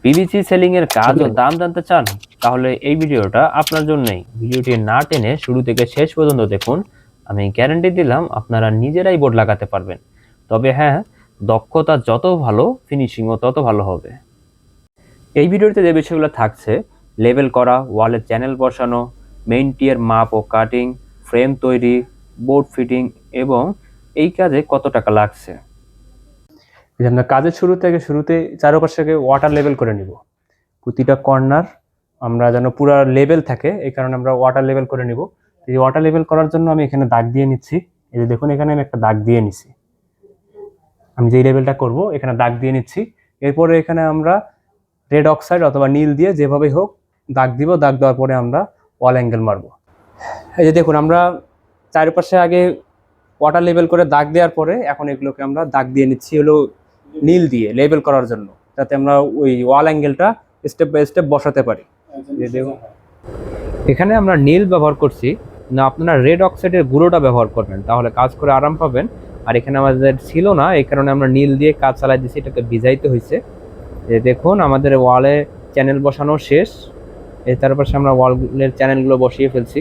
PVC selling এর কাজ ও দাম জানতে চান? তাহলে এই ভিডিওটা আপনার জন্যই। ভিডিওটি না টেনে শুরু থেকে শেষ পর্যন্ত দেখুন। আমি গ্যারান্টি দিলাম আপনারা নিজেরাই বোর্ড লাগাতে পারবেন। তবে হ্যাঁ, দক্ষতা যত ভালো, ফিনিশিংও তত ভালো হবে। এই ভিডিওতে যে বিষয়গুলো থাকছে, লেবেল করা, ওয়ালের চ্যানেল বসানো, মেইন টিয়ের মাপ ও কাটিং, ফ্রেম তৈরি, বোর্ড ফিটিং এবং এই কাজে কত টাকা লাগছে। আমরা কাজের শুরুতে চারপাশে ওয়াটার লেভেল করে নিব। প্রতিটা কর্নার আমরা যেন পুরো লেভেল থাকে, এই কারণে আমরা ওয়াটার লেভেল করে নিব। এই ওয়াটার লেভেল করার জন্য আমি এখানে দাগ দিয়ে নিচ্ছি। এই যে দেখুন, এখানে আমি একটা দাগ দিয়ে নিচ্ছি। আমি যেই লেভেলটা করব এখানে দাগ দিয়ে নিচ্ছি। এরপরে এখানে আমরা রেড অক্সাইড অথবা নীল দিয়ে যেভাবেই হোক দাগ দিব। দাগ দেওয়ার পরে আমরা ওয়াল অ্যাঙ্গেল মারবো। এই যে দেখুন, আমরা চারপাশে আগে ওয়াটার লেভেল করে দাগ দেওয়ার পরে এখন এগুলোকে আমরা দাগ দিয়ে নিচ্ছি হলো নীল দিয়ে লেবেল করার জন্য, যাতে আমরা ওই ওয়াল অ্যাঙ্গেলটা স্টেপ বাই স্টেপ বসাতে পারি। এখানে আমরা নীল ব্যবহার করছি না, আপনারা রেড অক্সাইডের গুঁড়োটা ব্যবহার করবেন, তাহলে কাজ করে আরাম পাবেন। আর এখানে আমাদের ছিল না, এই কারণে আমরা নীল দিয়ে কাজ চালাই দিচ্ছি, এটাকে ভিজাইতে হয়েছে। যে দেখুন, আমাদের ওয়ালে চ্যানেল বসানো শেষ। এই চারপাশে আমরা ওয়ালের চ্যানেলগুলো বসিয়ে ফেলছি।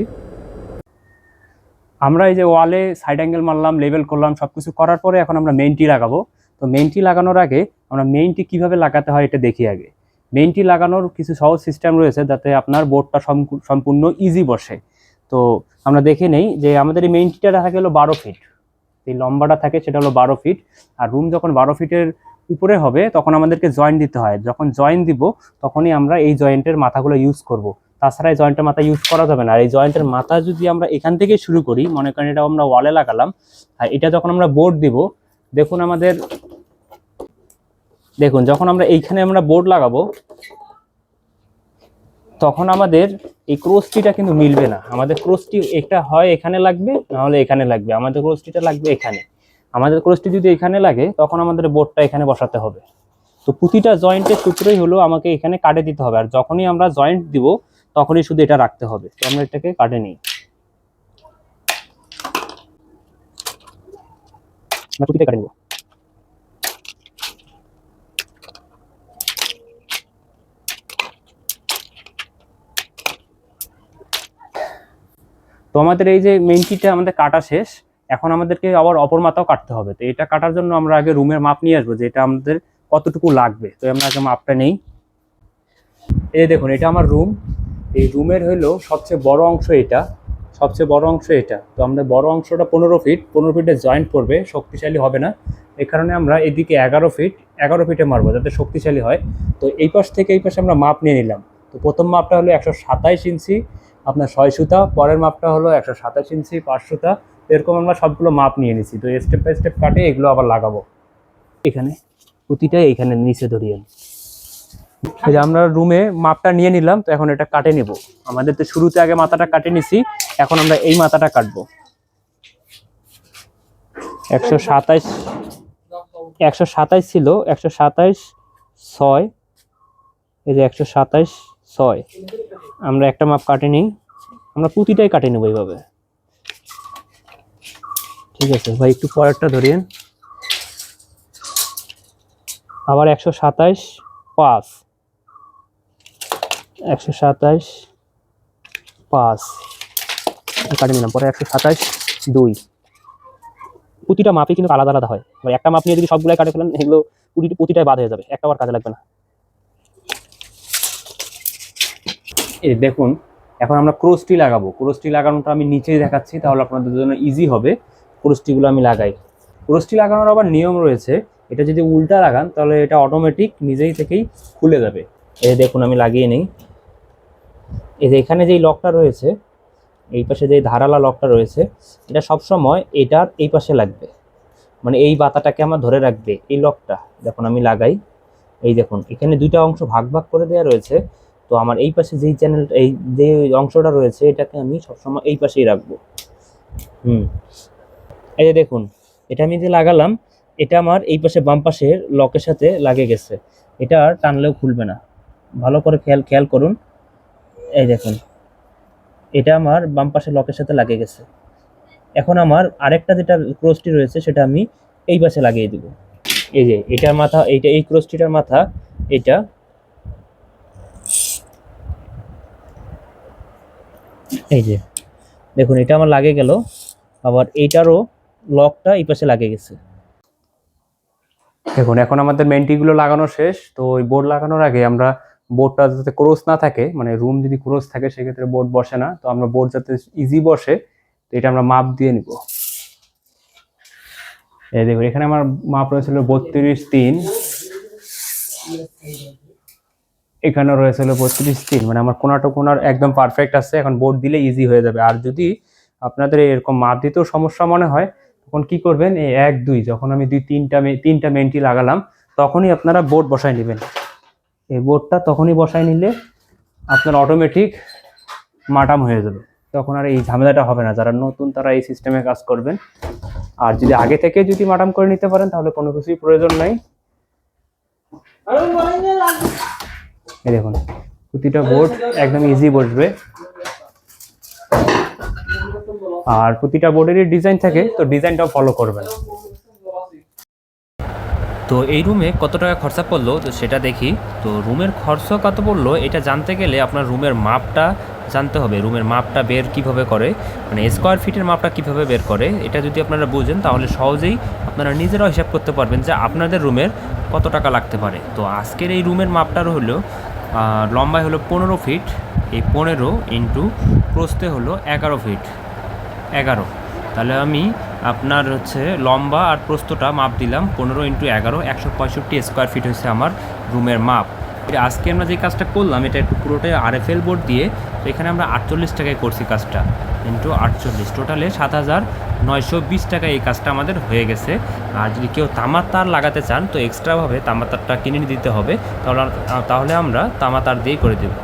আমরা এই যে ওয়ালে সাইড অ্যাঙ্গেল মারলাম, লেবেল করলাম, সব কিছু করার পরে এখন আমরা মেইনটি লাগাবো। তো মেইনটি লাগানোর আগে আমরা মেইনটি কিভাবে লাগাতে হয় এটা দেখি আগে। মেইনটি লাগানোর কিছু সহজ সিস্টেম রয়েছে যাতে আপনার বোর্ডটা সম্পূর্ণ ইজি বসে। তো আমরা দেখে নেই যে আমাদের এই মেইনটিটা থাকে হলো 12 ফিট। এই লম্বাটা থাকে সেটা হলো 12 ফিট। আর রুম যখন 12 ফিটের উপরে হবে তখন আমাদেরকে জয়েন্ট দিতে হয়। যখন জয়েন্ট দিব তখনই আমরা এই জয়েন্টের মাথাগুলো ইউজ করব। তাছাড়া এই জয়েন্টের মাথা ইউজ করা যাবে না। আর এই জয়েন্টের মাথা যদি আমরা এখান থেকে শুরু করি, মনে করেন এটা আমরা ওয়ালে লাগালাম, আর এটা যখন আমরা বোর্ড দিব, দেখুন যখন আমরা এইখানে আমরা বোর্ড লাগাবো তখন আমাদের এই ক্রসটিটা কিন্তু মিলবে না। আমাদের ক্রসটি একটা হয় এখানে লাগবে, নাহলে এখানে লাগবে। আমাদের ক্রসটিটা লাগবে এখানে। আমাদের ক্রসটি যদি এখানে লাগে তখন আমাদের বোর্ডটা এখানে বসাতে হবে। তো প্রতিটা জয়েন্টের সূত্রই হলো আমাকে এখানে কাটে দিতে হবে। আর যখনই আমরা জয়েন্ট দিব তখনই শুধু এটা রাখতে হবে। তো আমরা এটাকে কাটে নিই। প্রতিটা কাটে নিব। তো আমাদের এই যে মেইনটিটা আমাদের কাটা শেষ। এখন আমাদেরকে আবার অপর মাথাও কাটতে হবে। তো এটা কাটার জন্য আমরা আগে রুমের মাপ নিয়ে আসবো, যে এটা আমাদের কতটুকু লাগবে। তো আমরা আগে মাপটা নেই। এই দেখুন, এটা আমার রুম। এই রুমের হলো সবচেয়ে বড় অংশ এটা, সবচেয়ে বড় অংশ এটা। তো আমাদের বড় অংশটা 15 ফিট। 15 ফিটে জয়েন্ট পড়বে, শক্তিশালী হবে না। এই কারণে আমরা এদিকে 11 ফিটে মারবো যাতে শক্তিশালী হয়। তো এই পাশ থেকে এই পাশে আমরা মাপ নিয়ে নিলাম। তো প্রথম মাপটা হলো 127 ইঞ্চি আপনার 6 সুতা, পরের মাপটা হলো 127 ইঞ্চি 5 সুতা। এরকম আমরা সবগুলো মাপ নিয়ে নিছি। তো স্টেপ বাই স্টেপ কাটে এগুলো আবার লাগাবো। এখানে প্রতিটাই এখানে নিচে ধরিয়ে এই যে আমরা রুমে মাপটা নিয়ে নিলাম। তো এখন এটা কাটে নিব। আমাদের তো শুরুতে আগে মাথাটা কাটে নিছি, এখন আমরা এই মাথাটা কাটবো। 127 ছিল, 127/6। এই যে 127/6 আমরা একটা মাপ কাটে নিই। আমরা প্রতিটাই কাটে নেবো এইভাবে। ঠিক আছে ভাই, একটু পরেরটা ধরিয়েন। আবার 127/5, 127/5 কাটে নিলাম। পরে 127/2। প্রতিটা মাপই কিন্তু আলাদা আলাদা হয়। একটা মাপ নিয়ে যদি সবগুলাই কাটে ফেলেন, এগুলো প্রতিটাই বাদ হয়ে যাবে, একটা বার কাজে লাগবে না। এই দেখুন, এখন আমরা ক্রসটি লাগাবো। ক্রসটি লাগানোটা আমি নিচেই দেখাচ্ছি, তাহলে আপনাদের জন্য ইজি হবে। ক্রসটিগুলো আমি লাগাই। ক্রসটি লাগানোর আবার নিয়ম রয়েছে। এটা যদি উল্টা লাগান তাহলে এটা অটোমেটিক নিজেই থেকেই খুলে যাবে। এই দেখুন, আমি লাগিয়ে নিই। এই যে এখানে যেই লকটা রয়েছে, এই পাশে যে ধারালা লকটা রয়েছে, এটা সবসময় এটার এই পাশে লাগবে, মানে এই বাতাটাকে আমার ধরে রাখবে এই লকটা। দেখুন আমি লাগাই। এই দেখুন, এখানে দুইটা অংশ ভাগ ভাগ করে দেওয়া রয়েছে। তো আমার এই পাশে যেই চ্যানেলটা, এই যে অংশটা রয়েছে, এটাকে আমি সবসময় এই পাশেই রাখবো। এই যে দেখুন, এটা আমি যে লাগালাম, এটা আমার এই পাশে বাম পাশের লকের সাথে লাগে গেছে। এটা আর টানলেও খুলবে না। ভালো করে খেয়াল করুন। এই দেখুন, এটা আমার বাম পাশের লকের সাথে লাগে গেছে। এখন আমার আরেকটা যেটা ক্রসটি রয়েছে সেটা আমি এই পাশে লাগিয়ে দিব। এই যে এটার মাথা, এই ক্রসটিটার মাথা এটা, এই যে দেখুন, এটা আমার লাগে গেল, আবার এইটারও লকটা এই পাশে লাগে গেছে। দেখুন এখন আমাদের মেন্টিগুলো লাগানো শেষ। তো ওই বোর্ড লাগানোর আগে আমরা বোর্ডটা যাতে ক্রস না থাকে, মানে রুম যদি ক্রস থাকে সেক্ষেত্রে বোর্ড বসে না, তো আমরা বোর্ড যাতে ইজি বসে তো এটা আমরা মাপ দিয়ে নিব। এই দেখুন এখানে আমার মাপ রয়েছিল 32.3, এখানে রয়েছিল 32.3, মানে আমার কোনাটা কোনার একদম পারফেক্ট আছে। এখন বোর্ড দিলে ইজি হয়ে যাবে। আর যদি আপনাদের এরকম মাপ দিতেও সমস্যা মনে হয় তখন কি করবেন, এই 1 2 যখন আমি তিনটা মেন্টি লাগালাম তখনই আপনারা বোর্ড বসায় নেবেন। এই বোর্ডটা তখনই বসায় নিলে আপনার অটোমেটিক মাটাম হয়ে যাবে, তখন আর এই ঝামেলাটা হবে না। যারা নতুন তারা এই সিস্টেমে কাজ করবেন। আর যদি আগে থেকে যদি মাটাম করে নিতে পারেন তাহলে কোনো কিছুই প্রয়োজন নাই। এই দেখুন প্রতিটা বোর্ড একদম ইজি বসবে, আর প্রতিটা বোর্ডেরই ডিজাইন থাকে, তো ডিজাইনটাও ফলো করবেন। তো এই রুমে কত টাকা খরচা পড়লো তো সেটা দেখি। তো রুমের খরচা কত পড়লো এটা জানতে গেলে আপনার রুমের মাপটা জানতে হবে। রুমের মাপটা বের কিভাবে করে, মানে স্কোয়ার ফিটের মাপটা কিভাবে বের করে, এটা যদি আপনারা বুঝেন তাহলে সহজেই আপনারা নিজেরাও হিসাব করতে পারবেন যে আপনাদের রুমের কত টাকা লাগতে পারে। তো আজকের এই রুমের মাপটার হলো লম্বায় হলো 15 ফিট, এই 15 ইন্টু প্রস্থে হলো 11 ফিট 11। তাহলে আমি আপনার হচ্ছে লম্বা আর প্রস্থটা মাপ দিলাম 15 ইন্টু 11, 165 স্কোয়ার ফিট হচ্ছে আমার রুমের মাপ। আজকে আমরা যে কাজটা করলাম এটা একটু পুরোটাই RFL বোর্ড দিয়ে, তো এখানে আমরা 48 টাকায় করছি কাজটা, ইন্টু 48 টোটালে 7,920 টাকায় এই কাজটা আমাদের হয়ে গেছে। আর যদি কেউ তামার তার লাগাতে চান তো এক্সট্রাভাবে তামার তারটা কিনে দিতে হবে, তাহলে আমরা তামার তার দিয়েই করে দেবো।